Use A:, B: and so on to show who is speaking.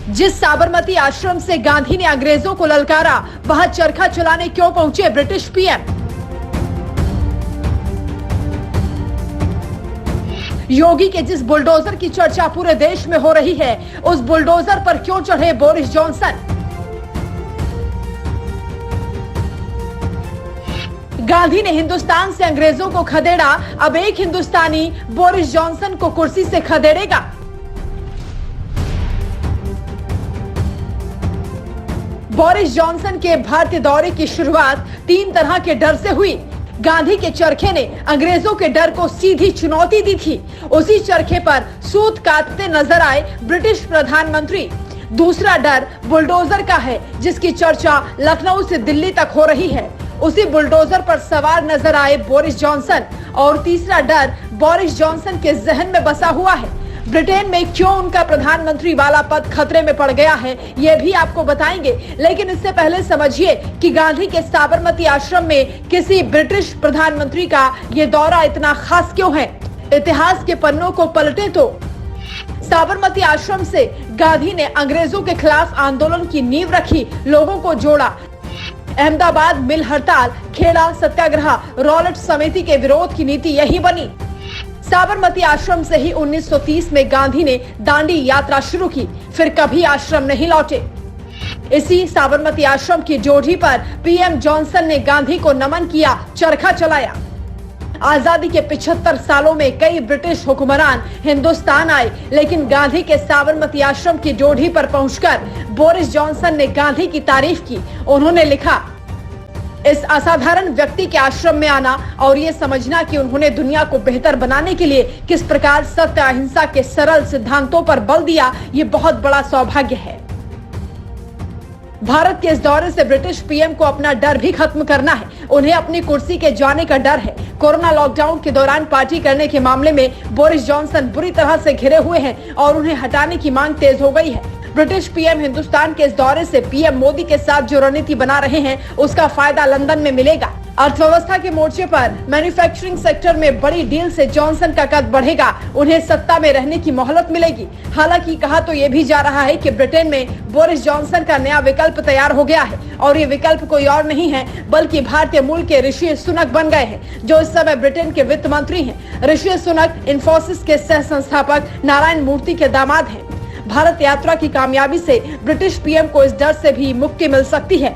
A: जिस साबरमती आश्रम से गांधी ने अंग्रेजों को ललकारा, वहां चरखा चलाने क्यों पहुंचे ब्रिटिश पीएम? योगी के जिस बुलडोजर की चर्चा पूरे देश में हो रही है, उस बुलडोजर पर क्यों चढ़े बोरिस जॉनसन? गांधी ने हिंदुस्तान से अंग्रेजों को खदेड़ा, अब एक हिंदुस्तानी बोरिस जॉनसन को कुर्सी से खदेड़ेगा। बोरिस जॉनसन के भारतीय दौरे की शुरुआत 3 तरह के डर से हुई। गांधी के चरखे ने अंग्रेजों के डर को सीधी चुनौती दी थी। उसी चरखे पर सूत काटते नजर आए ब्रिटिश प्रधानमंत्री। दूसरा डर बुलडोजर का है, जिसकी चर्चा लखनऊ से दिल्ली तक हो रही है। उसी बुलडोजर पर सवार नजर आए बोरिस जॉनसन। और तीसरा डर बोरिस जॉनसन के जहन में बसा हुआ है। ब्रिटेन में क्यों उनका प्रधानमंत्री वाला पद खतरे में पड़ गया है, ये भी आपको बताएंगे। लेकिन इससे पहले समझिए कि गांधी के साबरमती आश्रम में किसी ब्रिटिश प्रधानमंत्री का ये दौरा इतना खास क्यों है। इतिहास के पन्नों को पलटे तो साबरमती आश्रम से गांधी ने अंग्रेजों के खिलाफ आंदोलन की नींव रखी, लोगों को जोड़ा। अहमदाबाद मिल हड़ताल, खेड़ा सत्याग्रह, रॉलेट समिति के विरोध की नीति यही बनी। साबरमती आश्रम से ही 1930 में गांधी ने दांडी यात्रा शुरू की, फिर कभी आश्रम नहीं लौटे। इसी साबरमती आश्रम की जोड़ी पर पीएम जॉनसन ने गांधी को नमन किया, चरखा चलाया। आजादी के 75 सालों में कई ब्रिटिश हुक्मरान हिंदुस्तान आए, लेकिन गांधी के साबरमती आश्रम की जोड़ी पर पहुंचकर बोरिस जॉनसन ने गांधी की तारीफ की। उन्होंने लिखा, इस असाधारण व्यक्ति के आश्रम में आना और ये समझना कि उन्होंने दुनिया को बेहतर बनाने के लिए किस प्रकार सत्य अहिंसा के सरल सिद्धांतों पर बल दिया, ये बहुत बड़ा सौभाग्य है। भारत के इस दौरे से ब्रिटिश पीएम को अपना डर भी खत्म करना है। उन्हें अपनी कुर्सी के जाने का डर है। कोरोना लॉकडाउन के दौरान पार्टी करने के मामले में बोरिस जॉनसन बुरी तरह से घिरे हुए हैं और उन्हें हटाने की मांग तेज हो गई है। ब्रिटिश पीएम हिंदुस्तान के इस दौरे से पीएम मोदी के साथ जो रणनीति बना रहे हैं, उसका फायदा लंदन में मिलेगा। अर्थव्यवस्था के मोर्चे पर मैन्युफैक्चरिंग सेक्टर में बड़ी डील से जॉनसन का कद बढ़ेगा, उन्हें सत्ता में रहने की मोहलत मिलेगी। हालांकि कहा तो ये भी जा रहा है कि ब्रिटेन में बोरिस जॉनसन का नया विकल्प तैयार हो गया है और ये विकल्प कोई और नहीं है बल्कि भारतीय मूल के ऋषि सुनक बन गए हैं, जो इस समय ब्रिटेन के वित्त मंत्री हैं। ऋषि सुनक इन्फोसिस के सह संस्थापक नारायण मूर्ति के दामाद हैं। भारत यात्रा की कामयाबी से ब्रिटिश पीएम को इस डर से भी मुक्ति मिल सकती है।